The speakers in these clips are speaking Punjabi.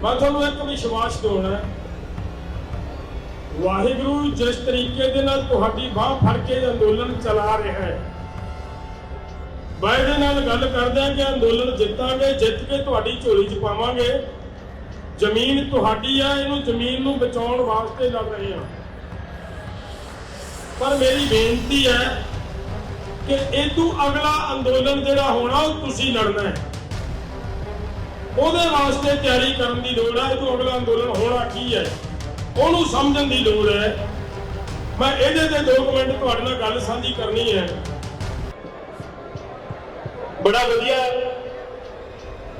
मैं तुहानूं एक विश्वास दिवाउणा है, वाहिगुरू जिस तरीके दे नाल तुहाडी बाह फड़ के अंदोलन चला रहा है, मैं इहदे नाल गल करदे कि अंदोलन जितांगे, जित के तुहाडी झोली च पावांगे। जमीन तुहाडी है, इहनूं जमीन नूं बचाउण वास्ते लड़ रहे हैं। पर मेरी बेनती है कि इदू अगला अंदोलन जिहड़ा होना वो तुसीं लड़ना है, ਉਹਦੇ वास्ते तैयारी करने की लोड़ है। इदू अगला अंदोलन होना की है ਉਹਨੂੰ समझण की लोड़ है। मैं ਇਹਦੇ ਤੇ 2 मिनट ਤੁਹਾਡੇ ਨਾਲ ਗੱਲ ਸਾਂਝੀ करनी है। बड़ा वधिया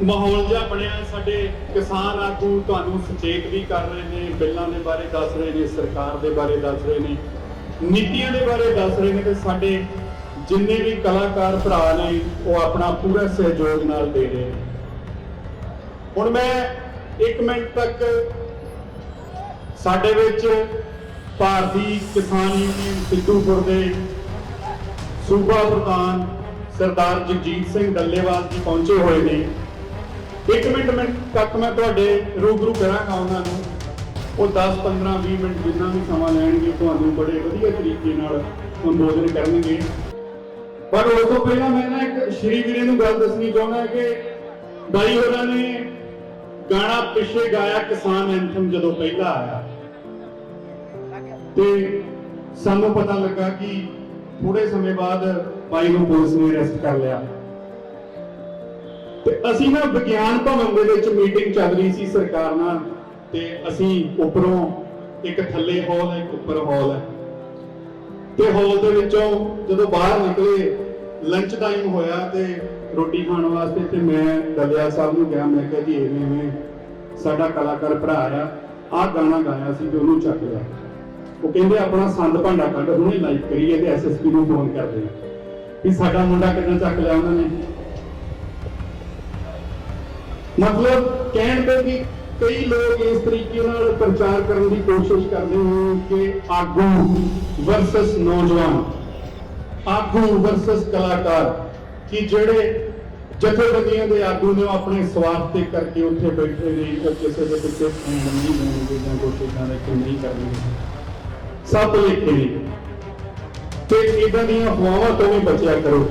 माहौल जिहा ਬਣਿਆ, ਸਾਡੇ किसान आगू ਤੁਹਾਨੂੰ सुचेत भी कर रहे हैं, बिलों के बारे दस रहे हैं, सरकार के बारे दस रहे हैं, नीतियों के बारे दस रहे हैं, तो साडे जिन्ने भी कलाकार भरा ने वो अपना पूरा सहयोग नाल दे रहे हैं। हुण मैं 1 मिनट तक साडे विच भारतीय किसान यूनियन सिद्धूपुर के सूबा प्रधान सरदार जगजीत सिंह डल्लेवाल जी पहुंचे हुए ने। 1 मिनट तक मैं तुहाडे रूबरू करांगा उन्होंने, वो 10 15 20 मिनट जिन्ना भी समा लैणगे तुहानूं बड़े वधिया तरीके नाल संबोधन करनगे। पर उस तो पहला मैं ना एक श्री वीरे नूं गल दसनी चाहुंदा कि बाई होरां ने गाना पिछे गाया किसान एंथम जदों पहला आया ते सानूं पता लगा कि थोड़े समय बाद बाई नूं पुलिस ने अरेस्ट कर लिया। ते असीं ना विज्ञान भवन दे विच मीटिंग चल रही सी सरकार नाल, ते असीं उपरों एक थल्ले हॉल है, एक उपर हॉल है, ते हॉल दे विचों जदों बाहर निकले लंच टाइम होया ते रोटी खाण वास्ते, ते मैं डल्लेवाल साहब नूं कहा, मैं कहा जी इवें साडा कलाकार भरा आ गाना गाया सी ते ओनूं चक लिया। वो कहंदे अपना संद भांडा कढ हुणे लाइव करिए ते एसएसपी नूं फोन कर दे कि साडा मुंडा किदां चक लिया उन्होंने। मतलब कहण ते कि कई लोग इस तरीके नाल प्रचार करने की कोशिश करते हैं कि आगू वर्सस नौजवान, आगू वर्सस कलाकार, कि जेड़े जथेबंदियां दे आगू ने अपने स्वार्थ ते करके उत्थे बैठे ने, किसी के पिछे नहीं देंगे या कुछ इदां दा नहीं करनगे, सब लिखे ने। ते इदां दीयां अफवाहां तो भी बचिया करो।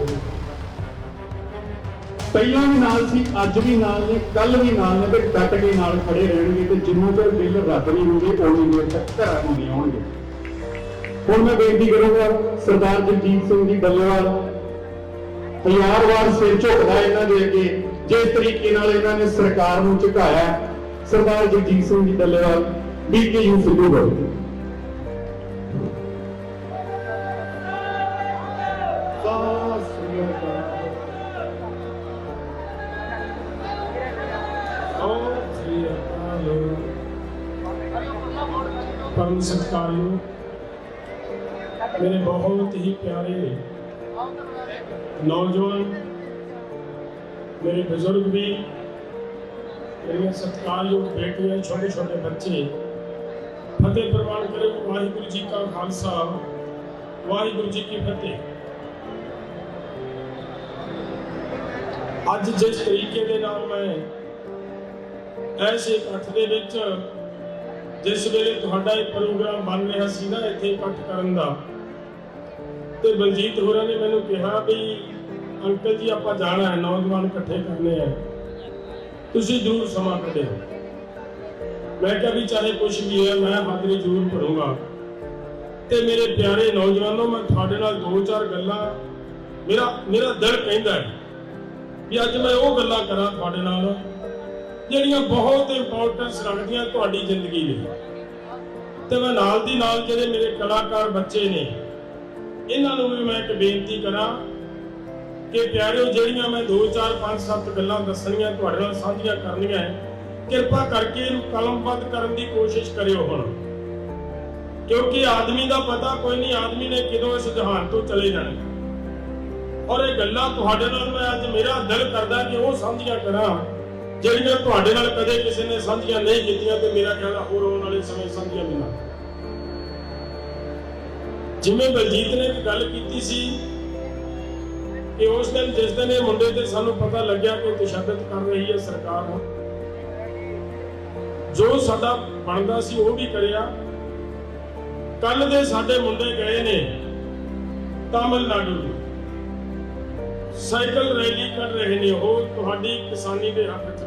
पहला भी नाल सी, अज भी नाल ने, कल भी नाल ने, ते डट के नाल खड़े रहणगे। ते जिन्ना चਿਰ बिल रद्द नहीं होंगे उन्नी देर तक घरां नूं नहीं आउणगे। हुण मैं बेनती करूंगा सरदार जगजीत सिंह जी डल्लेवाल, 1000 वार सिर झुकदा इन्हां दे अगे, जिस तरीके नाल इन्हां ने सरकार नूं झुकाया। सरदार जगजीत सिंह जी डल्लेवाल BKU सिद्धूपुर। परम सत्कारयोग मेरे बहुत ही प्यारे नौजवान, मेरे बुजुर्ग भी, मेरे सत्कारयोग बेटियां, छोटे छोटे बच्चे, फतेह प्रवान करो। वाहिगुरू जी का खालसा, वाहिगुरू जी की फतेह। अज जिस तरीके दे नाल मैं ऐसे इकट्ठ दे विच, जिस वेले तुहाडा एक प्रोग्राम बन रहा सी ना इत्थे इकट्ठ करन दा, ते बलजीत होरां ने मैनूं कहा भी अंकल जी आपां जाना है, नौजवान इकट्ठे करने हैं, तुसीं जरूर समा कढिओ। मैं कहा भी चाहे कुछ भी है मैं हाज़री जरूर भरूंगा। ते मेरे प्यारे नौजवानों, मैं तुहाडे नाल 2-4 गल्लां मेरा दिल कहंदा है भी अज मैं वो गल्लां करां तुहाडे नाल ਜਿਹੜੀਆਂ बहुत इंपोर्टेंस रखदियां तुहाडी जिंदगी लई। ते मैं नाल दी नाल ਜਿਹੜੇ मेरे कलाकार बच्चे ने इन्हां नूं भी मैं एक बेनती करा कि प्यारिओ, ਜਿਹੜੀਆਂ मैं 2-4 5-7 गल्लां दसणीਆਂ तुहाडे नाल साझीਆਂ करਨੀਆਂ है, किरपा करके इहनूं कलमबद्ध करन दी कोशिश करिओ हुण, क्योंकि आदमी दा पता कोई नहीं, आदमी ने किदों इस जहान तो चले जाना। और ये गल्लां तुहाडे नाल मैं अज मेरा दिल करदा कि वो साझीਆਂ करा ਜਿਹੜੀਆਂ ਤੁਹਾਡੇ ਨਾਲ ਕਦੇ ਕਿਸੇ ਨੇ ਸਾਂਝੀਆਂ ਨਹੀਂ ਕੀਤੀਆਂ, ਤੇ ਮੇਰਾ ਖਿਆਲ ਹੋਰ ਆਉਣ ਵਾਲੇ ਸਮੇਂ ਸਾਂਝੀਆਂ ਵੀ ਨਾ। ਜਿਵੇਂ ਬਲਜੀਤ ਨੇ ਇੱਕ ਗੱਲ ਕੀਤੀ ਸੀ ਕਿ ਉਸ ਦਿਨ ਜਿਸ ਦਿਨ ਇਹ ਮੁੰਡੇ ਤੇ ਸਾਨੂੰ ਪਤਾ ਲੱਗਿਆ ਕਿ ਤਸ਼ੱਦਦ ਕਰ ਰਹੀ ਹੈ ਸਰਕਾਰ, ਜੋ ਸਾਡਾ ਬਣਦਾ ਸੀ ਉਹ ਵੀ ਕਰਿਆ। ਕੱਲ ਦੇ ਸਾਡੇ ਮੁੰਡੇ ਗਏ ਨੇ ਤਾਮਿਲਨਾਡੂ, ਸਾਈਕਲ ਰੈਲੀ ਕਰ ਰਹੇ ਨੇ, ਉਹ ਤੁਹਾਡੀ ਕਿਸਾਨੀ ਦੇ ਹੱਕ 'ਚ।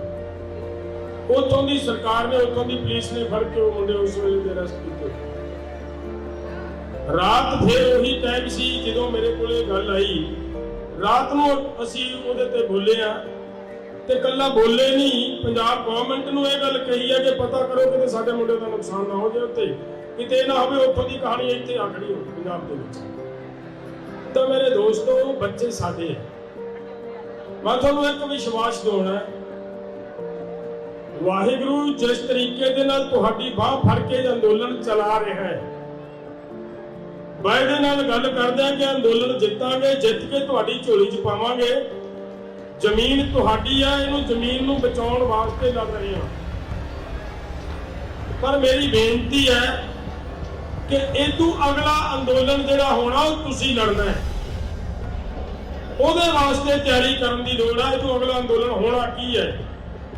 ਉੱਥੋਂ ਦੀ ਸਰਕਾਰ ਨੇ, ਉੱਥੋਂ ਦੀ ਪੁਲਿਸ ਨੇ ਫੜ ਕੇ ਉਹ ਮੁੰਡੇ ਉਸ ਵੇਲੇ ਦੇ ਅਰੈਸਟ ਕੀਤੇ। ਰਾਤ ਫਿਰ ਉਹੀ ਟਾਈਮ ਸੀ ਜਦੋਂ ਮੇਰੇ ਕੋਲੇ ਗੱਲ ਆਈ। ਰਾਤ ਨੂੰ ਅਸੀਂ ਉਹਦੇ ਤੇ ਬੋਲੇ ਆ, ਤੇ ਕੱਲਾ ਬੋਲੇ ਨਹੀਂ, ਪੰਜਾਬ ਗਵਰਨਮੈਂਟ ਨੂੰ ਇਹ ਗੱਲ ਕਹੀ ਹੈ ਕਿ ਪਤਾ ਕਰੋ ਕਿਤੇ ਸਾਡੇ ਮੁੰਡੇ ਦਾ ਨੁਕਸਾਨ ਨਾ ਹੋ ਜਾਏ, ਉੱਤੇ ਕਿਤੇ ਨਾ ਹੋਵੇ ਉੱਥੋਂ ਦੀ ਕਹਾਣੀ ਇੱਥੇ ਆ ਖੜੀ ਹੋਵੇ ਪੰਜਾਬ ਦੇ ਵਿੱਚ। ਤਾਂ ਮੇਰੇ ਦੋਸਤੋ, ਬੱਚੇ ਸਾਡੇ ਆ। ਮੈਂ ਤੁਹਾਨੂੰ ਇੱਕ ਵਿਸ਼ਵਾਸ ਦਿਵਾਉਣਾ, ਵਾਹਿਗੁਰੂ ਜਿਸ ਤਰੀਕੇ ਦੇ ਨਾਲ ਤੁਹਾਡੀ ਬਾਹ ਫੜ ਕੇ ਅੰਦੋਲਨ ਚਲਾ ਰਿਹਾ ਹੈ, ਵਾਅਦੇ ਨਾਲ ਗੱਲ ਕਰਦੇ ਆ ਕਿ ਅੰਦੋਲਨ ਜਿੱਤਾਂਗੇ, ਜਿੱਤ ਕੇ ਤੁਹਾਡੀ ਝੋਲੀ 'ਚ ਪਾਵਾਂਗੇ। ਜ਼ਮੀਨ ਤੁਹਾਡੀ ਆ, ਇਹਨੂੰ ਜ਼ਮੀਨ ਨੂੰ ਬਚਾਉਣ ਵਾਸਤੇ ਲੜ ਰਹੇ ਹਾਂ। ਪਰ ਮੇਰੀ ਬੇਨਤੀ ਹੈ ਕਿ ਇਦੋਂ ਅਗਲਾ ਅੰਦੋਲਨ ਜਿਹੜਾ ਹੋਣਾ ਉਹ ਤੁਸੀਂ ਲੜਨਾ ਹੈ, ਉਹਦੇ ਵਾਸਤੇ ਤਿਆਰੀ ਕਰਨ ਦੀ ਲੋੜ ਹੈ। ਇਦੋਂ ਅਗਲਾ ਅੰਦੋਲਨ ਹੋਣਾ ਕੀ ਹੈ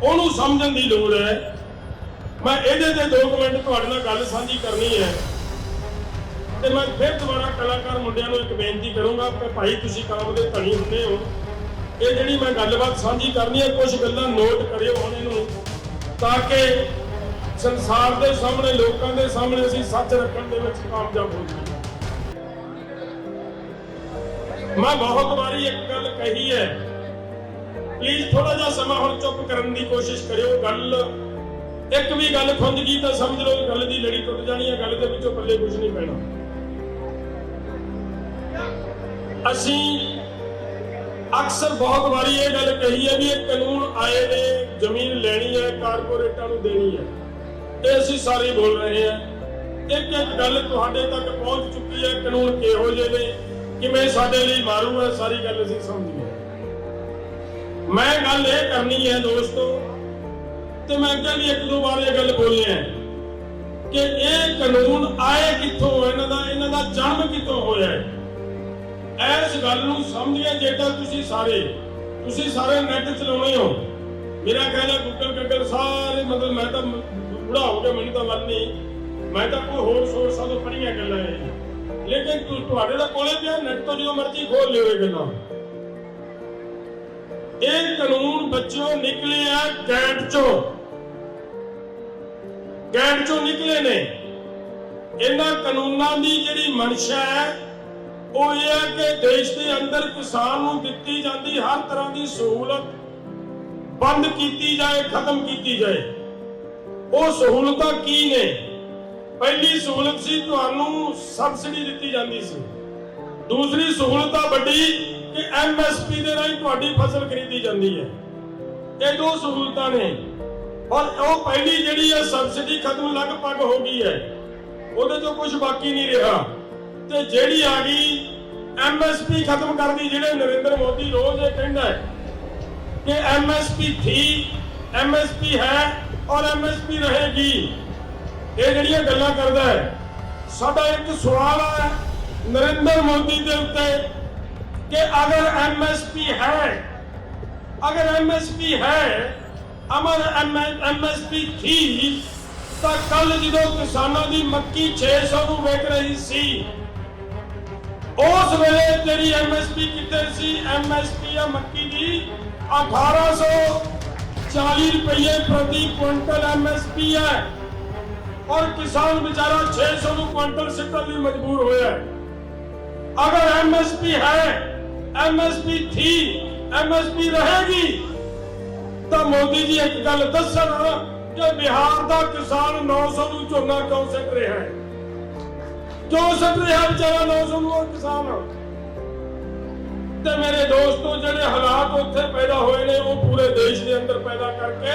ਉਹਨੂੰ ਸਮਝਣ ਦੀ ਲੋੜ ਹੈ। ਮੈਂ ਇਹਦੇ ਤੇ 2 ਮਿੰਟ ਤੁਹਾਡੇ ਨਾਲ ਗੱਲ ਸਾਂਝੀ ਕਰਨੀ ਹੈ, ਤੇ ਮੈਂ ਫਿਰ ਦੁਬਾਰਾ ਕਲਾਕਾਰ ਮੁੰਡਿਆਂ ਨੂੰ ਇੱਕ ਬੇਨਤੀ ਕਰੂੰਗਾ ਕਿ ਭਾਈ ਤੁਸੀਂ ਕੰਮ ਦੇ ਧਨੀ ਹੁੰਦੇ ਹੋ, ਇਹ ਜਿਹੜੀ ਮੈਂ ਗੱਲਬਾਤ ਸਾਂਝੀ ਕਰਨੀ ਹੈ, ਕੁਝ ਗੱਲਾਂ ਨੋਟ ਕਰਿਓ ਹੁਣ ਇਹਨੂੰ, ਤਾਂ ਕਿ ਸੰਸਾਰ ਦੇ ਸਾਹਮਣੇ, ਲੋਕਾਂ ਦੇ ਸਾਹਮਣੇ ਅਸੀਂ ਸੱਚ ਰੱਖਣ ਦੇ ਵਿੱਚ ਕਾਮਯਾਬ ਹੋ ਜਾਈਏ। ਮੈਂ ਬਹੁਤ ਵਾਰੀ ਇੱਕ ਗੱਲ ਕਹੀ ਹੈ, ਪਲੀਜ਼ ਥੋੜਾ ਜਿਹਾ ਸਮਾਂ ਹੁਣ ਚੁੱਪ ਕਰਨ ਦੀ ਕੋਸ਼ਿਸ਼ ਕਰਿਓ। ਗੱਲ ਇੱਕ ਵੀ ਗੱਲ ਖੁੰਝ ਗਈ ਤਾਂ ਸਮਝ ਲਓ ਗੱਲ ਦੀ ਲੜੀ ਟੁੱਟ ਜਾਣੀ ਹੈ, ਗੱਲ ਦੇ ਵਿੱਚੋਂ ਪੱਲੇ ਕੁਝ ਨਹੀਂ ਪੈਣਾ। ਅਸੀਂ ਅਕਸਰ ਬਹੁਤ ਵਾਰੀ ਇਹ ਗੱਲ ਕਹੀ ਹੈ ਵੀ ਇਹ ਕਾਨੂੰਨ ਆਏ ਨੇ, ਜ਼ਮੀਨ ਲੈਣੀ ਹੈ, ਕਾਰਪੋਰੇਟਾਂ ਨੂੰ ਦੇਣੀ ਹੈ, ਇਹ ਅਸੀਂ ਸਾਰੇ ਬੋਲ ਰਹੇ ਹਾਂ। ਇੱਕ ਇੱਕ ਗੱਲ ਤੁਹਾਡੇ ਤੱਕ ਪਹੁੰਚ ਚੁੱਕੀ ਹੈ, ਕਾਨੂੰਨ ਕਿਹੋ ਜਿਹੇ ਨੇ, ਕਿਵੇਂ ਸਾਡੇ ਲਈ ਮਾਰੂ ਹੈ, ਸਾਰੀ ਗੱਲ ਅਸੀਂ ਸਮਝੀ ਹੈ। ਮੈਂ ਗੱਲ ਇਹ ਕਰਨੀ ਹੈ ਦੋਸਤੋ, ਤੇ ਮੈਂ ਅੱਗੇ ਵੀ 1-2 ਵਾਰ ਇਹ ਗੱਲ ਬੋਲੀ ਹੈ ਕਿ ਇਹ ਕਾਨੂੰਨ ਆਏ ਕਿੱਥੋਂ, ਇਹਨਾਂ ਦਾ ਜਨਮ ਕਿੱਥੋਂ ਹੋਇਆ ਹੈ। ਇਸ ਗੱਲ ਨੂੰ ਸਮਝੀਏ। ਜਿਹੜਾ ਤੁਸੀਂ ਸਾਰੇ ਨੈਟ ਚਲਾਉਣੇ ਹੋ, ਮੇਰਾ ਖਿਆਲ ਹੈ ਗੂਗਲ ਸਾਰੇ, ਮਤਲਬ ਮੈਂ ਤਾਂ ਬੁੜਾ ਹੋ ਗਿਆ, ਮੈਨੂੰ ਤਾਂ ਮਨ ਨਹੀਂ, ਮੈਂ ਤਾਂ ਕੋਈ ਹੋਰ ਸੋਰਸਾਂ ਤੋਂ ਪੜ੍ਹੀਆਂ ਗੱਲਾਂ ਹੈ, ਲੇਕਿਨ ਤੁਹਾਡੇ ਦਾ ਕੋਲੇ ਪਿਆ ਨੈਟ ਤੋਂ ਜਦੋਂ ਮਰਜ਼ੀ ਖੋਲ ਲਿਓ ਇਹ ਗੱਲਾਂ। ਇਹ ਕਾਨੂੰਨ ਬੱਚਿਓ ਨਿਕਲੇ ਆ ਗੈਂਟ ਚੋਂ ਨਿਕਲੇ ਨੇ। ਇਹਨਾਂ ਕਾਨੂੰਨਾਂ ਦੀ ਜਿਹੜੀ ਮਨਸ਼ਾ ਹੈ ਉਹ ਇਹ ਹੈ ਕਿ ਦੇਸ਼ ਦੇ ਅੰਦਰ ਕਿਸਾਨ ਨੂੰ ਦਿੱਤੀ ਜਾਂਦੀ ਹਰ ਤਰ੍ਹਾਂ ਦੀ ਸਹੂਲਤ ਬੰਦ ਕੀਤੀ ਜਾਏ, ਖਤਮ ਕੀਤੀ ਜਾਏ। ਉਹ ਸਹੂਲਤਾਂ ਕੀ ਨੇ? ਪਹਿਲੀ ਸਹੂਲਤ ਸੀ ਤੁਹਾਨੂੰ ਸਬਸਿਡੀ ਦਿੱਤੀ ਜਾਂਦੀ ਸੀ। ਦੂਸਰੀ ਸਹੂਲਤ ਆ ਵੱਡੀ ਕਿ MSP ਦੇ ਰਾਹੀਂ ਤੁਹਾਡੀ ਫਸਲ ਖਰੀਦੀ ਜਾਂਦੀ ਹੈ। ਇਹ 2 ਸਹੂਲਤਾਂ ਨੇ, ਔਰ ਉਹ ਪਹਿਲੀ ਜਿਹੜੀ ਹੈ ਸਬਸਿਡੀ ਖਤਮ ਲਗਭਗ ਹੋ ਗਈ ਹੈ, ਉਹਦੇ ਤੋਂ ਕੁਝ ਬਾਕੀ ਨਹੀਂ ਰਿਹਾ। ਤੇ ਜਿਹੜੀ ਆ ਗਈ MSP ਖਤਮ ਕਰਦੀ, ਜਿਹੜੇ ਨਰਿੰਦਰ ਮੋਦੀ ਰੋਜ਼ ਇਹ ਕਹਿੰਦਾ ਹੈ ਕਿ MSP ਥੀ, MSP ਹੈ ਔਰ MSP ਰਹੇਗੀ, ਇਹ ਜਿਹੜੀਆਂ ਗੱਲਾਂ ਕਰਦਾ ਹੈ। ਸਾਡਾ ਇੱਕ ਸਵਾਲ ਹੈ ਨਰਿੰਦਰ ਮੋਦੀ ਦੇ ਉੱਤੇ ਕਿ ਅਗਰ MSP ਹੈ, ਅਮਰ MSP ਥੀ, ਤਾਂ ਕੱਲ ਜਦੋਂ ਕਿਸਾਨਾਂ ਦੀ ਮੱਕੀ 600 ਨੂੰ ਵਿਕ ਰਹੀ ਸੀ, ਉਸ ਵੇਲੇ ਤੇਰੀ MSP ਕਿੱਥੇ ਸੀ? MSP ਆ ਮੱਕੀ ਦੀ 1840 ਰੁਪਏ ਪ੍ਰਤੀ ਕੁਇੰਟਲ MSP ਹੈ, ਔਰ ਕਿਸਾਨ ਵਿਚਾਰਾ 600 ਨੂੰ ਕੁਇੰਟਲ ਸਿੱਟਣ ਲਈ ਮਜਬੂਰ ਹੋਇਆ ਹੈ। ਅਗਰ MSP ਹੈ, MSP ਥੀ, MSP ਰਹੇਗੀ, ਤਾਂ ਮੋਦੀ ਜੀ ਇੱਕ ਗੱਲ ਦੱਸਣ ਕਿ ਬਿਹਾਰ ਦਾ ਕਿਸਾਨ 900 ਨੂੰ ਝੋਨਾ ਕਿਉਂ ਸਿੱਟ ਰਿਹਾ ਹੈ? ਕਿਉਂ ਸਿੱਟ ਰਿਹਾ ਵਿਚਾਰਾ 900 ਨੂੰ ਕਿਸਾਨ? ਤੇ ਮੇਰੇ ਦੋਸਤੋ, ਜਿਹੜੇ ਹਾਲਾਤ ਉੱਥੇ ਪੈਦਾ ਹੋਏ ਨੇ ਉਹ ਪੂਰੇ ਦੇਸ਼ ਦੇ ਅੰਦਰ ਪੈਦਾ ਕਰਕੇ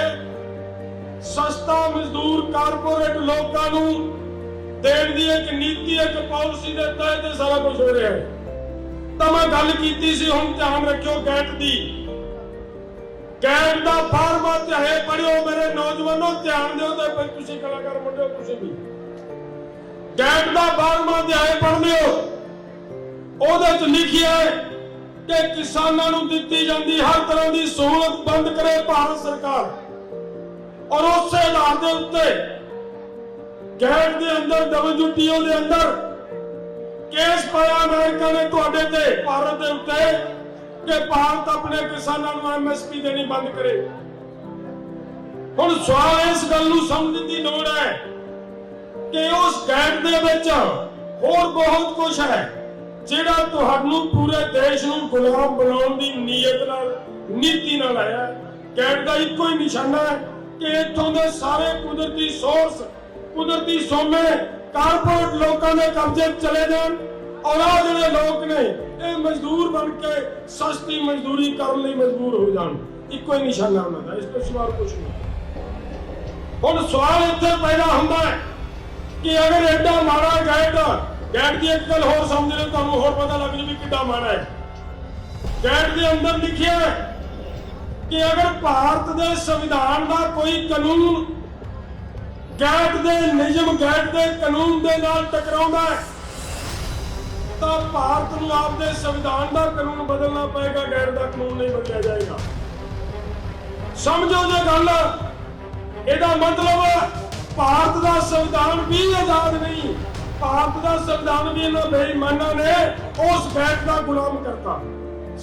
ਸਸਤਾ ਮਜ਼ਦੂਰ ਕਾਰਪੋਰੇਟ ਲੋਕਾਂ ਨੂੰ ਦੇਣ ਦੀ ਇੱਕ ਨੀਤੀ, ਇੱਕ ਪਾਲਿਸੀ ਦੇ ਤਹਿਤ ਸਾਰਾ ਕੁਝ ਹੋ ਰਿਹਾ ਹੈ। ਤਾਂ ਮੈਂ ਗੱਲ ਕੀਤੀ ਸੀ, ਹੁਣ ਧਿਆਨ ਰੱਖਿਓ ਗੈਟ ਦੀ। ਗੈਟ ਦਾ ਫਾਰਮਾ ਚਾਹੇ ਪੜਿਓ ਮੇਰੇ ਨੌਜਵਾਨੋ, ਧਿਆਨ ਦਿਓ ਤੇ ਤੁਸੀਂ ਕਲਾਕਾਰ ਮੁੰਡਿਓ, ਤੁਸੀਂ ਵੀ ਗੈਟ ਦਾ ਫਾਰਮਾ ਚਾਹੇ ਪੜ੍ਹ ਲਿਓ। ਉਹਦੇ ਚ ਲਿਖਿਆ ਹੈ ਕਿ ਕਿਸਾਨਾਂ ਨੂੰ ਦਿੱਤੀ ਜਾਂਦੀ ਹਰ ਤਰ੍ਹਾਂ ਦੀ ਸਹੂਲਤ ਬੰਦ ਕਰੇ ਭਾਰਤ ਸਰਕਾਰ, ਔਰ ਉਸੇ आधार के उत्ते गैट के अंदर WTO के अंदर केस पाया अमेरिका ने तुहाडे ते भारत के उत्ते कि भारत अपने किसानों को MSP देनी बंद करे। हुण सवाल इस गल नूं समझण दी लोड़ है कि उस गैट दे विच होर बहुत कुछ है जिहड़ा तुहानूं पूरे देश नूं गुलाम बनाउण दी नीयत नाल नीति नाल आया। गैट दा इक्को ही निशाना है कि इत्थों दे सारे कुदरती सोर्स कुदरती सोमे कारपोरेट लोगों के कब्जे चले जान और आ जिहड़े लोग ने ये मजदूर बन के सस्ती मजदूरी करने लई मजबूर हो जान। इक्को ही निशाना उन्हां दा, इस तो सिवा कुछ नहीं। हुण सवाल इत्थे पैदा हुंदा है कि अगर एडा माड़ा गैट की एक गल होर समझ लो, तुहानूं होर पता लग जू भी किड्डा माड़ा है। गैट के अंदर लिखिया है कि अगर भारत के संविधान का कोई कानून गैट के नियम गैट के कानून के नाल टकराउंदा है तो भारत को आपके संविधान का कानून बदलना पड़ेगा, गैट का कानून नहीं बदलिया जाएगा। समझो जो गल, ਇਹਦਾ मतलब भारत का संविधान भी आजाद नहीं, भारत का संविधान भी इन्होंने बेईमाना ने उस गैट का गुलाम करता।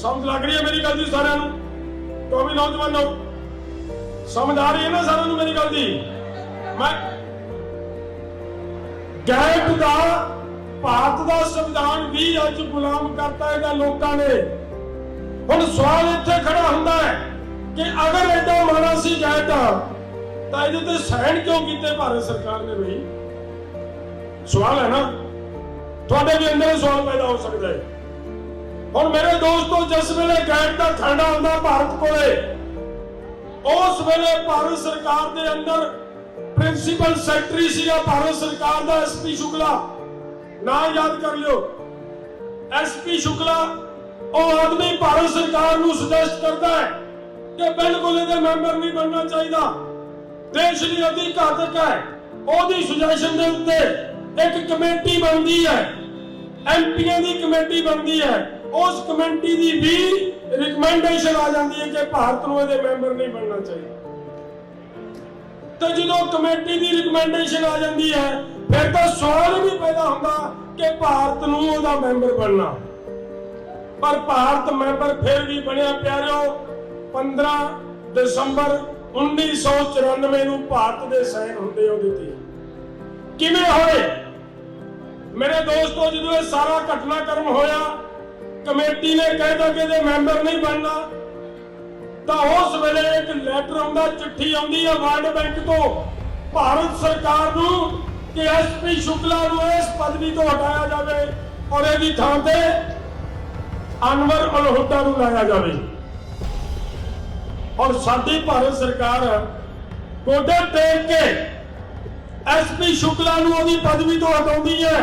समझ लग रही है मेरी गल जी सारिਆਂ ਨੂੰ? तो भी नौजवानों समझ आ रही है ना सारिਆਂ ਨੂੰ मेरी गल जी? मैं गैट का भारत का संविधान भी अज गुलाम करता है लोगों ने। हुण सवाल इत्थे खड़ा हुंदा है कि अगर एडा माड़ा सी गैट तो ਇਹਦੇ ਤੇ ਸਾਈਨ क्यों ਕੀਤੇ भारत सरकार ने? भाई सवाल है ना, थोड़े भी अंदर सवाल पैदा हो सकता है। और मेरे दोस्तों, जिस वेले गैट का खंडा होंदा भारत कोले, उस वेले भारत सरकार के अंदर प्रिंसीपल सैकटरी सीगा भारत सरकार का SP शुक्ला, ना याद कर लियो। SP शुक्ला वो आदमी भारत सरकार को सुजेस्ट करता है कि बिल्कुल ये मैंबर नहीं बनना चाहिए, देश लिए अति घातक है। ओदी सुजेशन दे उत्ते एक कमेटी बनती है, MPs की कमेटी बनती है, उस कमेटी की भी रिकमेंडेशन आ जाती है कि भारत को ये मैंबर नहीं बनना चाहिए। तो जो कमेटी की रिकमेंडेशन आ जाती है फिर तो सवाल ही नहीं पैदा होता कि भारत को ओदा मैंबर बनना। पर भारत मैंबर फिर भी बनया प्यारिओ 15 दिसंबर 1994 ਨੂੰ ਭਾਰਤ ਦੇ ਸਾਈਨ ਹੁੰਦੇ ਉਹਦੇ ਤੇ। ਕਿਵੇਂ ਹੋਏ ਮੇਰੇ ਦੋਸਤੋ? ਜਦੋਂ ਇਹ ਸਾਰਾ ਘਟਨਾਕ੍ਰਮ ਹੋਇਆ, ਕਮੇਟੀ ਨੇ ਕਹਿਤਾ ਕਿ ਇਹਦੇ ਮੈਂਬਰ ਨਹੀਂ ਬਣਨਾ, ਤਾਂ ਉਸ ਵੇਲੇ ਇੱਕ ਲੈਟਰ ਆਉਂਦਾ, ਚਿੱਠੀ ਆਉਂਦੀ ਹੈ ਵਰਲਡ ਬੈਂਕ ਤੋਂ ਭਾਰਤ ਸਰਕਾਰ ਨੂੰ ਕਿ SP ਸ਼ੁਕਲਾ ਨੂੰ ਇਸ ਪਦਵੀ ਤੋਂ ਹਟਾਇਆ ਜਾਵੇ ਔਰ ਇਹਦੀ ਥਾਂ ਤੇ ਅਨਵਰ ਅਲ ਹੁੱਡਾ ਨੂੰ ਲਾਇਆ ਜਾਵੇ। और साडी भारत सरकार गोडे टेक के SP शुक्ला नूं ओहदी पदवी तो हटाउंदी है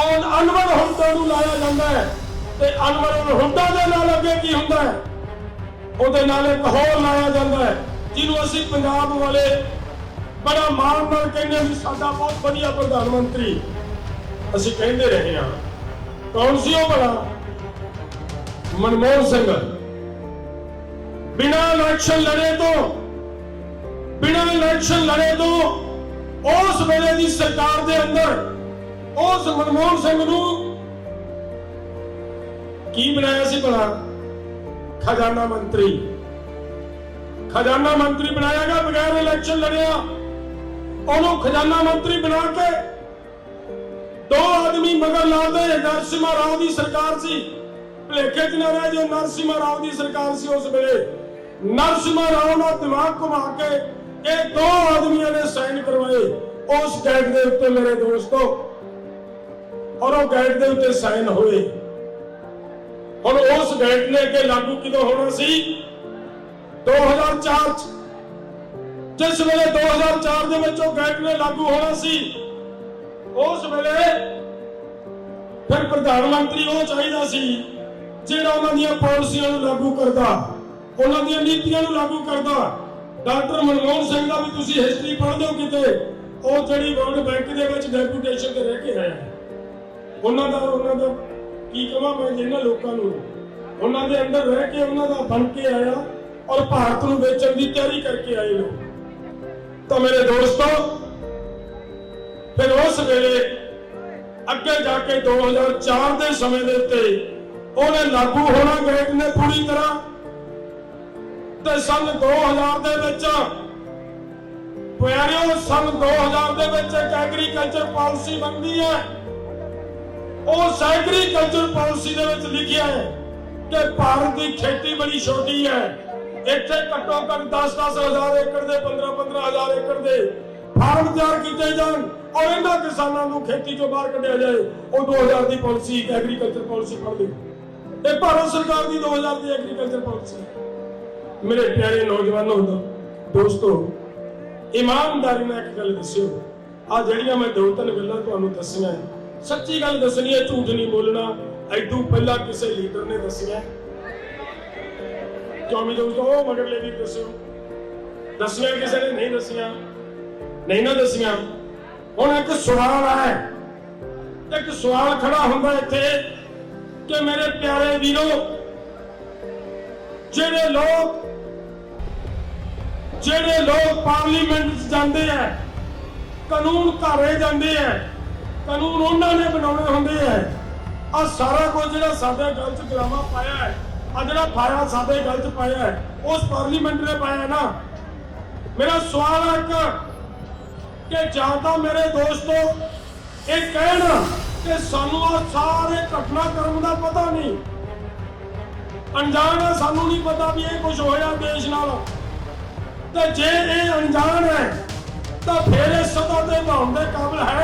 और अनवर हुड्डा नूं लाया जांदा है। ते अनवर हुड्डा दे नाल अगे की हुंदा है? ओहदे नाल एक होर लाया जांदा है जिन्हों असीं पंजाब वाले बड़ा मान नाल कहंदे वी साडा बहुत वधिया प्रधानमंत्री असीं कहंदे रहे हां। कौन सी ओह भला? मनमोहन सिंह। बिना इलेक्शन लड़े तो उस वेले की सरकार के अंदर उस मनमोहन सिंह नूं की बनाया सी भला? खजाना मंत्री। खजाना मंत्री बनाया गया बगैर इलेक्शन लड़िया। उन्होंने खजाना मंत्री बना के 2 आदमी मगर लाते। नरसिम्हा राव की सरकार सी, भुलेखे च ना रह जो नरसिम्हा राव की सरकार सी उस वेले। नरसिम्हा राव ने दिमाग घुमा के ये 2 आदमियों ने साइन करवाए उस गैट के उत्ते मेरे दोस्तों, और वो गैट के उत्ते साइन होए। और उस गैट ने के लागू किदों होना सी? 2004 जिस वेले 2004 दे विच वो गैट ने लागू होना सी, उस वेले फिर प्रधानमंत्री वो चाहिए सी जिहड़ा उन्हां दीयां पॉलिसियां नूं लागू करदा, उन्हां दीयां नीतियां नूं लागू करदा। डॉक्टर मनमोहन सिंह दा भी तुसीं हिस्ट्री पढ़दे हो किते, ਉਹ ਜਿਹੜੀ ਵਰਲਡ ਬੈਂਕ ਦੇ ਵਿੱਚ ਡੈਪੂਟੇਸ਼ਨ ਤੇ ਰਹਿ ਕੇ ਆਇਆ, ਉਹਨਾਂ ਦਾ ਕੀ ਕਹਾਂ ਮੈਂ ਜਿਹਨਾਂ ਲੋਕਾਂ ਨੂੰ ਉਹਨਾਂ ਦੇ ਅੰਦਰ ਰਹਿ ਕੇ ਉਹਨਾਂ ਦਾ ਬਣ ਕੇ ਆਇਆ ਔਰ ਭਾਰਤ ਨੂੰ ਵੇਚਣ ਦੀ ਤਿਆਰੀ ਕਰਕੇ ਆਏ ਲੋਕ। तो मेरे दोस्तों फिर उस वेले अगे जाके 2004 के समय दे उत्ते उन्हें लागू होना गैट ने पूरी तरह ते सन 2000 दे विच प्यारिओ सन 2000 दे विच एक एग्रीकल्चर पॉलिसी बनती है। उस एग्रीकल्चर पॉलिसी दे विच लिखिया है कि भारत की खेती बड़ी छोटी है, इत्थे घट्टो घट 10-10 हज़ार एकड़ दे 15-15 हज़ार एकड़ दे फार्म तैयार किए जान और इन्हां किसानां नूं खेती चों बाहर कढिया जाए। वो 2000 की पॉलिसी एग्रीकल्चर पॉलिसी पढ़ ली, ये भारत सरकार की 2000 की एग्रीकल्चर पॉलिसी। मेरे प्यारे नौजवानों दोस्तों, ईमानदारी नाल एक गल दस्सिओ, आ जिहड़ियां मैं 2-3 गल्लां तुहानूं दस्सियां सच्ची गल दसनी है, झूठ नहीं बोलना। ऐदू पहला किसी लीडर ने दसिया चौमी दोस्तों वो मगरले भी दसिया किसी ने नहीं दसिया, नहीं ना दसिया। हुण एक सवाल है, एक सवाल खड़ा हुंदा इत्थे कि मेरे प्यारे वीरो, जेड़े लोग पार्लीमेंट जाते हैं, कानून घारे जाते हैं, कानून उन्होंने बनाने होंगे है। आ सारा कुछ जो साडे गल च ड्रामा पाया है, आ जिहड़ा फाया साडे गल च पाया है, उस पार्लीमेंट ने पाया है ना। मेरा सवाल है कि ज्यादा मेरे दोस्तों ये कहना कि सानू आ सारे घटनाक्रम का पता नहीं, अनजान है, सानू नहीं पता भी ये कुछ होया देश नाल। ते जे ये अनजान है तो फिर इस सदा ते भाउण दे काबिल है?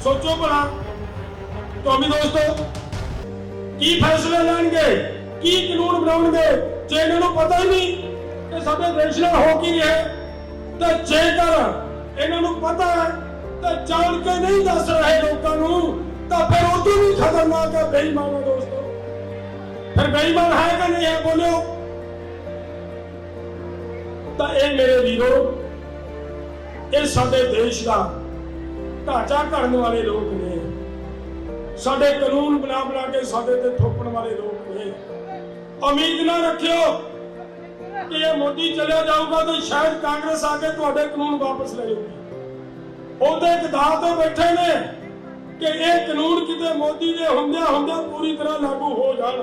सोचो भला। तो अभी दोस्तों की फैसले लेंगे, की कानून बनाएंगे जे इन्होंने पता ही नहीं कि साडे देश में हो की है। तो जेकर इन्होंने पता है तो जान के नहीं दस रहे लोगों को, तो फिर उदू भी खतरनाक है बेईमान है दोस्तों। फिर बेईमान है कि नहीं है बोलो। तो ये मेरे वीरो, ये साडे देश का ढांचा करने वाले लोग ने, साडे कानून बना के साडे ते थोपण वाले लोग ने। उम्मीद ना रखियो कि ये मोदी चलिया जाऊगा तो शायद कांग्रेस आके तुहाडे कानून वापस ले लेगी। ओदे दाव ते बैठे ने कि ये कानून किते मोदी दे हुंदिया पूरी तरह लागू हो जाण,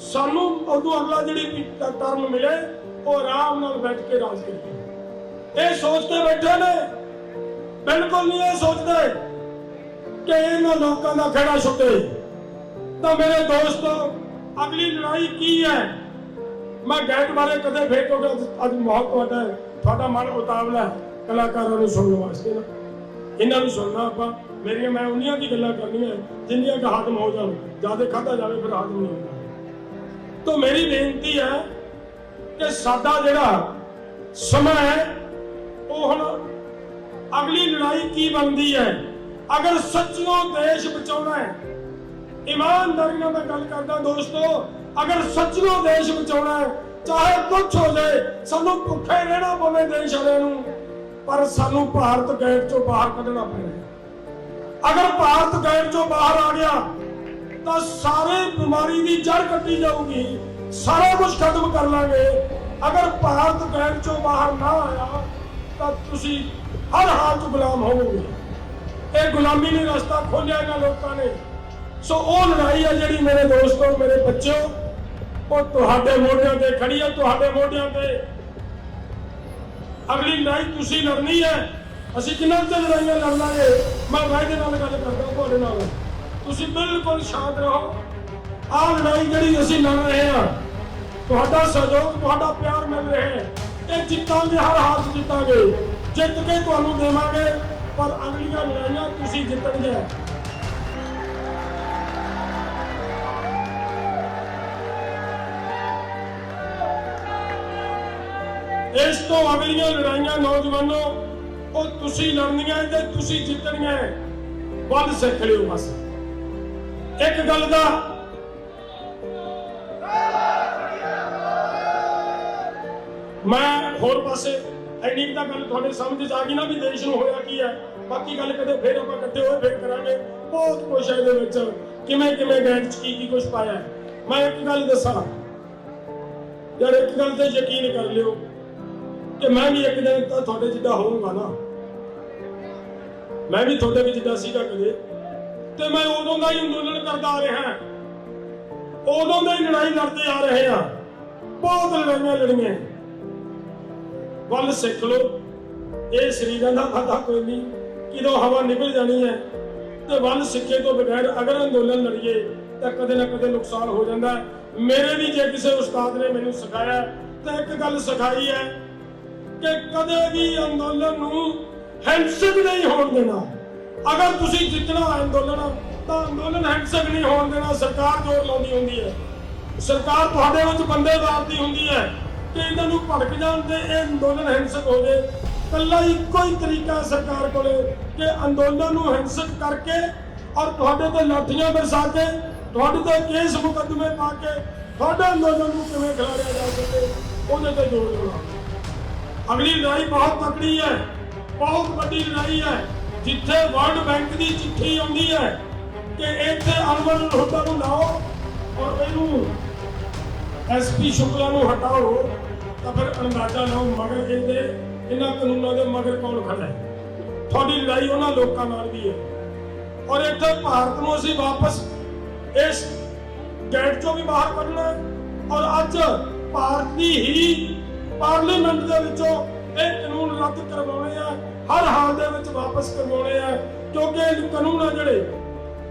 सानू उदों अगला जिहड़ी टर्म मिले वो आराम नाल बैठ के राज करिए। ये सोचते बैठे ने, बिल्कुल नहीं ये सोचते कि इन्हां लोकां दा खेड़ा छुटे। तो मेरे दोस्तों अगली लड़ाई की है? मैं गैट बारे कदे फिर क्योंकि अज बहुत है, थोड़ा मन उतावला है कलाकारों को सुनने वास्ते ना, इन्हों सुनना आप मेरी मैं उन्नियां की गल्लां करनी है जिन्नियां का हाजम हो जाए, ज्यादा खाता जाए फिर हाजम नहीं होता। तो मेरी बेनती है कि साडा जिहड़ा समय है वो हुण अगली लड़ाई की बनती है। अगर सच्चियों देश बचाना है, ईमानदारी नाल मैं गल करदा दोस्तों, अगर सच्चियों देश बचाना है, चाहे कुछ हो जाए, सानू भुखे रहना पवे देश वाले नूं, पर सानू भारत गैट चों बाहर कढना पैना। अगर भारत गैट चों बाहर आ गया तो सारे बीमारी की जड़ कट्टी जाऊगी, सारा कुछ खत्म कर लांगे। अगर भारत गैट चों बाहर ना आया तो तुसी हर हाल च गुलाम होवोगे। ये गुलामी ने रास्ता खोलिया इन्हां लोकां ने। सो वो लड़ाई है जिहड़ी मेरे दोस्तों, मेरे बच्चों, वो तुहाडे मोढियां ते खड़ी है, तुहाडे मोढियां ते। अगली लड़ाई तुसी लड़नी है। असीं किन्ना चिर लड़ाइयां लड़ लांगे? मैं वायदे नाल गल करदा तुहाडे नाल, तुसी बिल्कुल शांत रहो। आ लड़ाई जिहड़ी असीं लड़ रहे हां, तुहाडा सहयोग, तुहाडा प्यार मिल रहा है, ये जितांगे, हर हाल च जितांगे, जित के तुहानूं देवांगे। पर अगलियां लड़ाइयां तुसी जितणगे। इस तो अगलियां लड़ाइयां नौजवानों वो तुसी लड़नियां ते तुसी जितणियां। बल सिख लियो बस एक गल दा, मैं होर पासे ਇੰਨੀ ਤਾਂ ਗੱਲ ਤੁਹਾਡੇ ਸਮਝ ਚ ਆ ਗਈ ਨਾ ਵੀ ਦੇਸ਼ ਨੂੰ ਹੋਇਆ ਕੀ ਹੈ। ਬਾਕੀ ਗੱਲ ਕਦੇ ਫੇਰ ਆਪਾਂ ਇਕੱਠੇ ਹੋਏ ਫੇਰ ਕਰਾਂਗੇ। ਬਹੁਤ ਕੁਛ ਹੈ ਇਹਦੇ ਵਿੱਚ, ਕਿਵੇਂ ਕਿਵੇਂ ਗੈਂਟ ਚ ਕੀ ਕੁਛ ਪਾਇਆ। ਮੈਂ ਇੱਕ ਗੱਲ ਦੱਸਾਂ ਯਾਰ, ਇੱਕ ਗੱਲ ਤੇ ਯਕੀਨ ਕਰ ਲਿਓ ਕਿ ਮੈਂ ਵੀ ਇੱਕ ਦਿਨ ਤਾਂ ਤੁਹਾਡੇ ਜਿੱਡਾ ਹੋਊਂਗਾ ਨਾ, ਮੈਂ ਵੀ ਤੁਹਾਡੇ ਵਿੱਚ ਜਿੱਡਾ ਸੀਗਾ ਕਦੇ, ਤੇ ਮੈਂ ਉਦੋਂ ਦਾ ਹੀ ਅੰਦੋਲਨ ਕਰਦਾ ਆ ਰਿਹਾ, ਉਦੋਂ ਦਾ ਹੀ ਲੜਾਈ ਲੜਦੇ ਆ ਰਹੇ ਆ, ਬਹੁਤ ਲੜਾਈਆਂ ਲੜੀਆਂ। ਵੱਲ ਸਿੱਖ ਲੋ, ਇਹ ਸਰੀਰਾਂ ਦਾ ਪਤਾ ਕੋਈ ਨਹੀਂ ਕਿਦੋਂ ਹਵਾ ਨਿਕਲ ਜਾਣੀ ਹੈ, ਤੇ ਵੱਲ ਸਿੱਖੇ ਤੋਂ ਬਗੈਰ ਅਗਰ ਅੰਦੋਲਨ ਲੜੀਏ ਤਾਂ ਕਦੇ ਨਾ ਕਦੇ ਨੁਕਸਾਨ ਹੋ ਜਾਂਦਾ। ਮੇਰੇ ਵੀ ਜੇ ਕਿਸੇ ਉਸਤਾਦ ਨੇ ਮੈਨੂੰ ਸਿਖਾਇਆ ਤਾਂ ਇੱਕ ਗੱਲ ਸਿਖਾਈ ਹੈ ਕਿ ਕਦੇ ਵੀ ਅੰਦੋਲਨ ਨੂੰ ਹਿੰਸਕ ਨਹੀਂ ਹੋਣ ਦੇਣਾ। ਅਗਰ ਤੁਸੀਂ ਜਿੱਤਣਾ ਅੰਦੋਲਨ ਤਾਂ ਅੰਦੋਲਨ ਹਿੰਸਕ ਨਹੀਂ ਹੋਣ ਦੇਣਾ। ਸਰਕਾਰ ਜ਼ੋਰ ਲਾਉਂਦੀ ਹੁੰਦੀ ਹੈ, ਸਰਕਾਰ ਤੁਹਾਡੇ ਵਿੱਚ ਬੰਦੇ ਵਾਰਦੀ ਹੁੰਦੀ ਹੈ ਕਿ ਇਹਨਾਂ ਨੂੰ ਭੜਕ ਜਾਣ ਤੇ ਇਹ ਅੰਦੋਲਨ ਹਿੰਸਕ ਹੋ ਜਾਏ। ਕੱਲਾ ਇੱਕੋ ਹੀ ਤਰੀਕਾ ਸਰਕਾਰ ਕੋਲੇ ਕਿ ਅੰਦੋਲਨ ਨੂੰ ਹਿੰਸਕ ਕਰਕੇ ਔਰ ਤੁਹਾਡੇ ਤੇ ਲਾਠੀਆਂ ਬਰਸਾ ਕੇ, ਤੁਹਾਡੇ ਤੇ ਕੇਸ ਮੁਕੱਦਮੇ ਪਾ ਕੇ ਤੁਹਾਡੇ ਅੰਦੋਲਨ ਨੂੰ ਕਿਵੇਂ ਖਿਲਾਰਿਆ ਜਾ ਸਕੇ, ਉਹਦੇ ਤੇ ਜ਼ੋਰ ਲਾਉਣਾ। ਅਗਲੀ ਲੜਾਈ ਬਹੁਤ ਤਕੜੀ ਹੈ, ਬਹੁਤ ਵੱਡੀ ਲੜਾਈ ਹੈ, ਜਿੱਥੇ ਵਰਲਡ ਬੈਂਕ ਦੀ ਚਿੱਠੀ ਆਉਂਦੀ ਹੈ ਕਿ ਇੱਥੇ ਅਨਵਰ ਹੁੱਡਾ ਨੂੰ ਲਾਓ ਔਰ ਇਹਨੂੰ ਐਸਪੀ ਸ਼ੁਕਲਾ ਨੂੰ ਹਟਾਓ, ਤਾਂ ਫਿਰ ਅੰਦਾਜ਼ਾ ਲਾਓ ਮਗਰ ਇਹਨਾਂ ਕਾਨੂੰਨਾਂ ਦੇ ਮਗਰ ਕੌਣ ਖੜਾ ਹੈ। ਤੁਹਾਡੀ ਲੜਾਈ ਉਹਨਾਂ ਲੋਕਾਂ ਨਾਲ ਵੀ ਹੈ। ਔਰ ਇੱਥੇ ਭਾਰਤ ਨੂੰ ਅਸੀਂ ਵਾਪਸ ਇਸ ਗੇਟ ਚੋਂ ਵੀ ਬਾਹਰ ਕੱਢਣਾ ਹੈ ਔਰ ਅੱਜ ਭਾਰਤ ਦੀ ਹੀ ਪਾਰਲੀਮੈਂਟ ਦੇ ਵਿੱਚੋਂ ਇਹ ਕਾਨੂੰਨ ਰੱਦ ਕਰਵਾਉਣੇ ਆ, ਹਰ ਹਾਲ ਦੇ ਵਿੱਚ ਵਾਪਸ ਕਰਵਾਉਣੇ ਆ, ਕਿਉਂਕਿ ਇਹ ਕਾਨੂੰਨ ਆ ਜਿਹੜੇ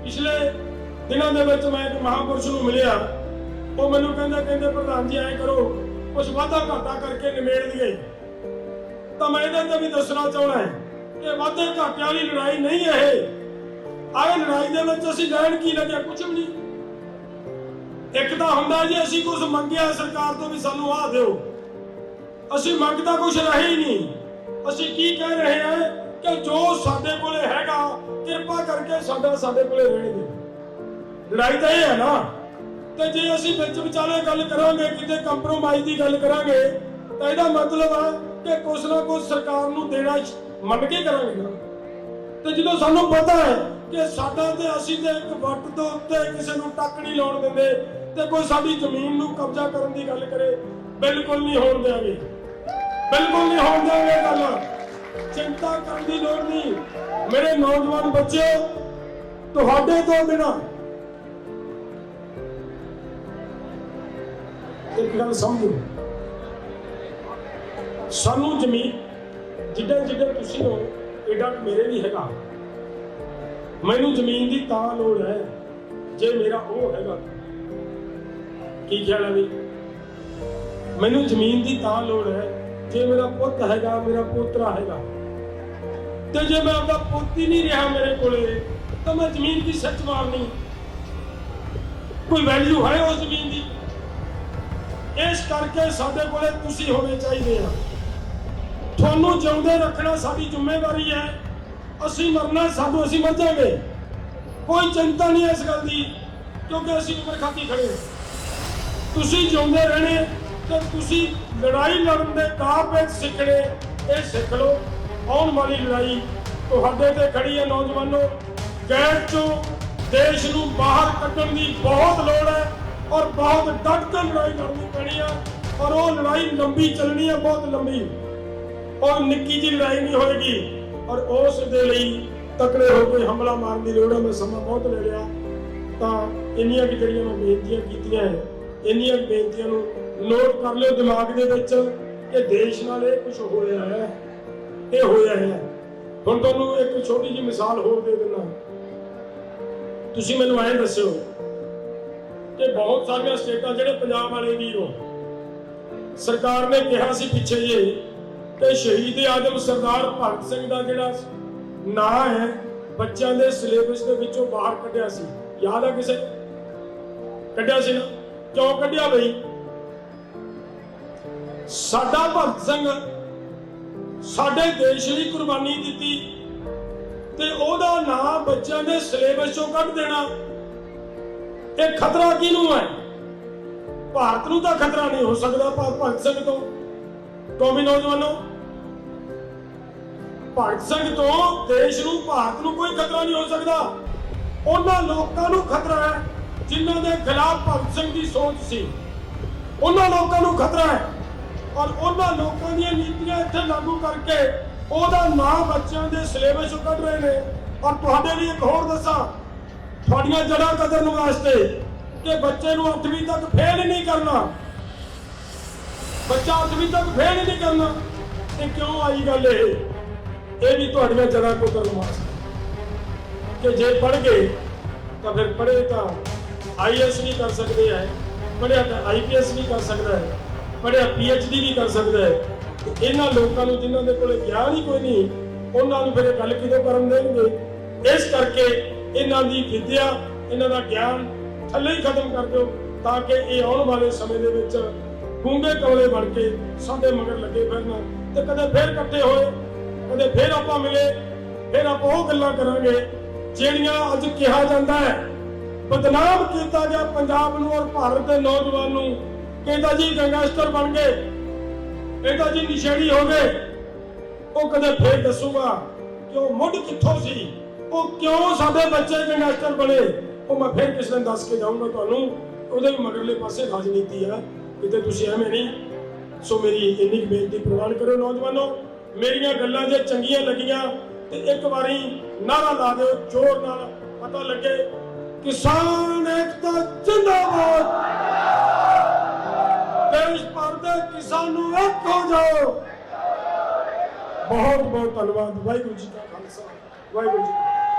ਪਿਛਲੇ ਦਿਨਾਂ ਦੇ ਵਿੱਚ ਮੈਂ ਇੱਕ ਮਹਾਂਪੁਰਸ਼ ਨੂੰ ਮਿਲਿਆ, ਉਹ ਮੈਨੂੰ ਕਹਿੰਦੇ ਪ੍ਰਧਾਨ ਜੀ ਐਂ ਕਰੋ ਕੁਝ ਵਾਧਾ ਘਾਟਾ ਕਰਕੇ ਨਿਬੇੜ ਦਈਏ। ਤਾਂ ਮੈਂ ਇਹਦੇ ਤੇ ਵੀ ਦੱਸਣਾ ਚਾਹੁੰਦਾ ਹੈ ਕਿ ਵਾਧੇ ਘਾਟਿਆਂ ਵਾਲੀ ਲੜਾਈ ਨਹੀਂ ਇਹ। ਆਹ ਲੜਾਈ ਦੇ ਵਿੱਚ ਅਸੀਂ ਲੈਣ ਕੀ ਲੱਗਿਆ, ਕੁਝ ਵੀ ਨਹੀਂ। ਇੱਕ ਤਾਂ ਹੁੰਦਾ ਜੀ ਅਸੀਂ ਕੁਝ ਮੰਗਿਆ ਸਰਕਾਰ ਤੋਂ ਵੀ ਸਾਨੂੰ ਆਹ ਦਿਓ, ਅਸੀਂ ਮੰਗਦਾ ਕੁਝ ਰਹੇ ਹੀ ਨਹੀਂ। ਅਸੀਂ ਕੀ ਕਹਿ ਰਹੇ ਹਾਂ ਕਿ ਜੋ ਸਾਡੇ ਕੋਲੇ ਹੈਗਾ ਕਿਰਪਾ ਕਰਕੇ ਸਾਡੇ ਕੋਲੇ ਰਹਿਣ ਦਿਓ। ਲੜਾਈ ਤਾਂ ਇਹ ਹੈ ਨਾ। ਤੇ ਜੇ ਅਸੀਂ ਵਿੱਚ ਵਿਚਾਲੇ ਗੱਲ ਕਰਾਂਗੇ, ਕਿਤੇ ਕੰਪਰੋਮਾਈਜ਼ ਦੀ ਗੱਲ ਕਰਾਂਗੇ, ਤਾਂ ਇਹਦਾ ਮਤਲਬ ਹੈ ਕਿ ਕੁਛ ਨਾ ਕੁਛ ਸਰਕਾਰ ਨੂੰ ਦੇਣਾ ਮੰਨ ਕੇ ਕਰਾਂਗੇ ਨਾ। ਤੇ ਜਦੋਂ ਸਾਨੂੰ ਪਤਾ ਹੈ ਕਿ ਸਾਡਾ ਤੇ ਅਸੀਂ ਤੇ ਇੱਕ ਵੱਟ ਦੇ ਉੱਤੇ ਕਿਸੇ ਨੂੰ ਟੱਕ ਨਹੀਂ ਲਾਉਣ ਦਿੰਦੇ, ਤੇ ਕੋਈ ਸਾਡੀ ਜ਼ਮੀਨ ਨੂੰ ਕਬਜ਼ਾ ਕਰਨ ਦੀ ਗੱਲ ਕਰੇ, ਬਿਲਕੁਲ ਨਹੀਂ ਹੋਣ ਦੇਵਾਂਗੇ, ਬਿਲਕੁਲ ਨਹੀਂ ਹੋਣ ਦੇਵਾਂਗੇ। ਗੱਲ ਚਿੰਤਾ ਕਰਨ ਦੀ ਲੋੜ ਨਹੀਂ। ਮੇਰੇ ਨੌਜਵਾਨ ਬੱਚਿਓ, ਤੁਹਾਡੇ ਤੋਂ ਬਿਨਾਂ ਇੱਕ ਗੱਲ ਸਮਝੋ, ਸਾਨੂੰ ਜ਼ਮੀਨ ਜਿੱਦਾਂ ਤੁਸੀਂ ਹੋ ਏਡਾ ਮੇਰੇ ਵੀ ਹੈਗਾ। ਮੈਨੂੰ ਜ਼ਮੀਨ ਦੀ ਤਾਂ ਲੋੜ ਹੈ ਜੇ ਮੇਰਾ ਉਹ ਹੈਗਾ। ਕੀ ਖਿਆਲ ਹੈ ਵੀ? ਮੈਨੂੰ ਜ਼ਮੀਨ ਦੀ ਤਾਂ ਲੋੜ ਹੈ ਜੇ ਮੇਰਾ ਪੁੱਤ ਹੈਗਾ, ਮੇਰਾ ਪੋਤਰਾ ਹੈਗਾ। ਤੇ ਜੇ ਮੈਂ ਆਪਦਾ ਪੁੱਤ ਹੀ ਨਹੀਂ ਰਿਹਾ ਮੇਰੇ ਕੋਲੇ, ਤਾਂ ਮੈਂ ਜ਼ਮੀਨ ਦੀ ਸੱਚ ਮਾਰਨੀ, ਕੋਈ ਵੈਲਿਊ ਹੈ ਉਸ ਜ਼ਮੀਨ ਦੀ? ਇਸ ਕਰਕੇ ਸਾਡੇ ਕੋਲੇ ਤੁਸੀਂ ਹੋਣੇ ਚਾਹੀਦੇ ਆ। ਤੁਹਾਨੂੰ ਜਿਉਂਦੇ ਰੱਖਣਾ ਸਾਡੀ ਜ਼ਿੰਮੇਵਾਰੀ ਹੈ। ਅਸੀਂ ਮਰਨਾ ਸਾਨੂੰ, ਅਸੀਂ ਮਰ ਜਾਵਾਂਗੇ, ਕੋਈ ਚਿੰਤਾ ਨਹੀਂ ਇਸ ਗੱਲ ਦੀ, ਕਿਉਂਕਿ ਅਸੀਂ ਉਮਰ ਖਾਤੀ ਖੜੇ। ਤੁਸੀਂ ਜਿਉਂਦੇ ਰਹਿਣੇ ਤੇ ਤੁਸੀਂ ਲੜਾਈ ਲੜਨ ਦੇ ਕਾਬਿਲ ਸਿੱਖਣੇ, ਇਹ ਸਿੱਖ ਲਓ। ਆਉਣ ਵਾਲੀ ਲੜਾਈ ਤੁਹਾਡੇ ਤੇ ਖੜੀ ਹੈ ਨੌਜਵਾਨੋ। ਗੈਰ ਚੋਂ ਦੇਸ਼ ਨੂੰ ਬਾਹਰ ਕੱਢਣ ਦੀ ਬਹੁਤ ਲੋੜ ਹੈ ਔਰ ਬਹੁਤ ਡਟ ਕੇ ਲੜਾਈ ਲੜਨੀ ਪੈਣੀ ਹੈ। ਔਰ ਉਹ ਲੜਾਈ ਲੰਬੀ ਚੱਲਣੀ ਹੈ, ਬਹੁਤ ਲੰਬੀ, ਔਰ ਨਿੱਕੀ ਜਿਹੀ ਲੜਾਈ ਨਹੀਂ ਹੋਏਗੀ। ਔਰ ਉਸ ਦੇ ਲਈ ਤਕੜੇ ਹੋ ਕੇ ਹਮਲਾ ਮਾਰਨ ਦੀ ਲੋੜ ਹੈ। ਮੈਂ ਸਮਾਂ ਬਹੁਤ ਲੈ ਲਿਆ, ਤਾਂ ਇੰਨੀਆਂ ਕਿ ਜਿਹੜੀਆਂ ਮੈਂ ਬੇਨਤੀਆਂ ਕੀਤੀਆਂ ਹੈ, ਇੰਨੀਆਂ ਬੇਨਤੀਆਂ ਨੂੰ ਨੋਟ ਕਰ ਲਿਓ ਦਿਮਾਗ ਦੇ ਵਿੱਚ ਕਿ ਦੇਸ਼ ਨਾਲ ਇਹ ਕੁਝ ਹੋਇਆ ਹੈ, ਇਹ ਹੋਇਆ ਹੈ। ਹੁਣ ਤੁਹਾਨੂੰ ਇੱਕ ਛੋਟੀ ਜਿਹੀ ਮਿਸਾਲ ਹੋਰ ਦੇ ਦਿੰਦਾ। ਤੁਸੀਂ ਮੈਨੂੰ ਐਂ ਦੱਸਿਓ ਕਿ ਬਹੁਤ ਸਾਰੀਆਂ ਸਟੇਟਾਂ ਜਿਹੜੇ ਪੰਜਾਬ ਵਾਲੇ ਵੀਰ ਹੋ, ਸਰਕਾਰ ਨੇ ਕਿਹਾ ਸੀ ਪਿੱਛੇ ਜੇ ਕਿ ਸ਼ਹੀਦ ਆਜ਼ਮ ਸਰਦਾਰ ਭਗਤ ਸਿੰਘ ਦਾ ਜਿਹੜਾ ਨਾਂ ਹੈ ਬੱਚਿਆਂ ਦੇ ਸਿਲੇਬਸ ਦੇ ਵਿੱਚੋਂ ਬਾਹਰ ਕੱਢਿਆ ਸੀ। ਯਾਦ ਆ ਕਿਸੇ? ਕੱਢਿਆ ਸੀ ਨਾ? ਕਿਉਂ ਕੱਢਿਆ ਬਈ? ਸਾਡਾ ਭਗਤ ਸਿੰਘ ਸਾਡੇ ਦੇਸ਼ ਲਈ ਕੁਰਬਾਨੀ ਦਿੱਤੀ ਤੇ ਉਹਦਾ ਨਾਂ ਬੱਚਿਆਂ ਦੇ ਸਿਲੇਬਸ ਚੋਂ ਕੱਢ ਦੇਣਾ, ਇਹ ਖਤਰਾ ਕਿਹਨੂੰ ਹੈ? ਭਾਰਤ ਨੂੰ ਤਾਂ ਖਤਰਾ ਨਹੀਂ ਹੋ ਸਕਦਾ ਭਗਤ ਸਿੰਘ ਤੋਂ ਵੀ ਨੌਜਵਾਨੋ। ਭਗਤ ਸਿੰਘ ਤੋਂ ਦੇਸ਼ ਨੂੰ, ਭਾਰਤ ਨੂੰ ਕੋਈ ਖਤਰਾ ਨਹੀਂ ਹੋ ਸਕਦਾ। ਉਹਨਾਂ ਲੋਕਾਂ ਨੂੰ ਖਤਰਾ ਹੈ ਜਿਨ੍ਹਾਂ ਦੇ ਖਿਲਾਫ ਭਗਤ ਸਿੰਘ ਦੀ ਸੋਚ ਸੀ। ਉਹਨਾਂ ਲੋਕਾਂ ਨੂੰ ਖਤਰਾ ਹੈ ਔਰ ਉਹਨਾਂ ਲੋਕਾਂ ਦੀਆਂ ਨੀਤੀਆਂ ਇੱਥੇ ਲਾਗੂ ਕਰਕੇ ਉਹਦਾ ਨਾਮ ਬੱਚਿਆਂ ਦੇ ਸਿਲੇਬਸ ਚੋਂ ਕੱਢ ਰਹੇ ਨੇ। ਔਰ ਤੁਹਾਡੇ ਲਈ ਇੱਕ ਹੋਰ ਦੱਸਾਂ, ਤੁਹਾਡੀਆਂ ਜੜ੍ਹਾਂ ਕਦਰਨ ਵਾਸਤੇ ਕਿ ਬੱਚੇ ਨੂੰ 8ਵੀਂ ਤੱਕ ਫੇਲ ਨਹੀਂ ਕਰਨਾ, ਬੱਚਾ 8ਵੀਂ ਤੱਕ ਫੇਲ ਨਹੀਂ ਕਰਨਾ। ਇਹ ਕਿਉਂ ਆਈ ਗੱਲ? ਇਹ ਵੀ ਤੁਹਾਡੀਆਂ ਜੜ੍ਹਾਂ ਕੋ ਕਰਨ ਵਾਸਤੇ ਕਿ ਜੇ ਪੜ੍ਹ ਗਏ ਤਾਂ ਫਿਰ ਪੜ੍ਹੇ ਤਾਂ IAS ਵੀ ਕਰ ਸਕਦੇ ਹੈ, ਪੜ੍ਹਿਆ ਤਾਂ IPS ਵੀ ਕਰ ਸਕਦਾ ਹੈ, ਪੜ੍ਹਿਆ PhD ਵੀ ਕਰ ਸਕਦਾ ਹੈ। ਤੇ ਇਹਨਾਂ ਲੋਕਾਂ ਨੂੰ ਜਿਨ੍ਹਾਂ ਦੇ ਕੋਲ ਗਿਆਨ ਹੀ ਕੋਈ ਨਹੀਂ, ਉਹਨਾਂ ਨੂੰ ਫਿਰ ਇਹ ਗੱਲ ਕਿਦੋਂ ਕਰਨ ਦੇਣਗੇ? ਇਸ ਕਰਕੇ ਇਹਨਾਂ ਦੀ ਵਿਦਿਆ, ਇਹਨਾਂ ਦਾ ਗਿਆਨ ਥੱਲੇ ਹੀ ਖਤਮ ਕਰ ਦਿਓ, ਤਾਂ ਕਿ ਇਹ ਆਉਣ ਵਾਲੇ ਸਮੇਂ ਦੇ ਵਿੱਚ ਗੂੰਗੇ ਕਮਲੇ ਬਣ ਕੇ ਸਾਡੇ ਮਗਰ ਲੱਗੇ ਫਿਰਨ। ਤੇ ਕਦੇ ਫਿਰ ਇਕੱਠੇ ਹੋਏ, ਕਦੇ ਫਿਰ ਆਪਾਂ ਮਿਲੇ, ਫਿਰ ਆਪਾਂ ਉਹ ਗੱਲਾਂ ਕਰਾਂਗੇ ਜਿਹੜੀਆਂ ਅੱਜ ਕਿਹਾ ਜਾਂਦਾ ਹੈ, ਬਦਨਾਮ ਕੀਤਾ ਗਿਆ ਪੰਜਾਬ ਨੂੰ ਔਰ ਭਾਰਤ ਦੇ ਨੌਜਵਾਨ ਨੂੰ ਕਿ ਇਹਦਾ ਜੀ ਗੈਂਗਸਟਰ ਬਣ ਗਏ, ਇਹਦਾ ਜੀ ਨਸ਼ੇੜੀ ਹੋ ਗਏ। ਉਹ ਕਦੇ ਫੇਰ ਦੱਸੂਗਾ ਕਿ ਉਹ ਮੁੱਢ ਕਿੱਥੋਂ ਸੀ, ਉਹ ਕਿਉਂ ਸਾਡੇ ਬੱਚੇ ਗੈਂਗਸਟਰ ਬਣੇ। ਉਹ ਮੈਂ ਫਿਰ ਕਿਸੇ ਦਿਨ ਦੱਸ ਕੇ ਜਾਊਂਗਾ ਤੁਹਾਨੂੰ। ਉਹਦੇ ਵੀ ਮਗਰਲੇ ਪਾਸੇ ਰਾਜਨੀਤੀ ਆ, ਕਿਤੇ ਤੁਸੀਂ ਐਵੇਂ ਨਹੀਂ। ਸੋ ਮੇਰੀ ਇੰਨੀ ਬੇਨਤੀ ਪ੍ਰਵਾਨ ਕਰੋ ਨੌਜਵਾਨੋ, ਮੇਰੀਆਂ ਗੱਲਾਂ ਜੇ ਚੰਗੀਆਂ ਲੱਗੀਆਂ ਤੇ ਇੱਕ ਵਾਰੀ ਨਾਰਾ ਲਾ ਦਿਓ ਜ਼ੋਰ ਨਾਲ, ਪਤਾ ਲੱਗੇ ਕਿਸਾਨ ਏਕਤਾ ਜਿੰਦਾਬਾਦ, ਦੇਸ਼ ਭਰ ਦੇ ਕਿਸਾਨ ਨੂੰ ਇੱਕ ਹੋ ਜਾਓ। ਬਹੁਤ ਬਹੁਤ ਧੰਨਵਾਦ। ਵਾਹਿਗੁਰੂ ਜੀ ਕਾ ਖਾਲਸਾ, ਵਾਹਿਗੁਰੂ ਜੀ।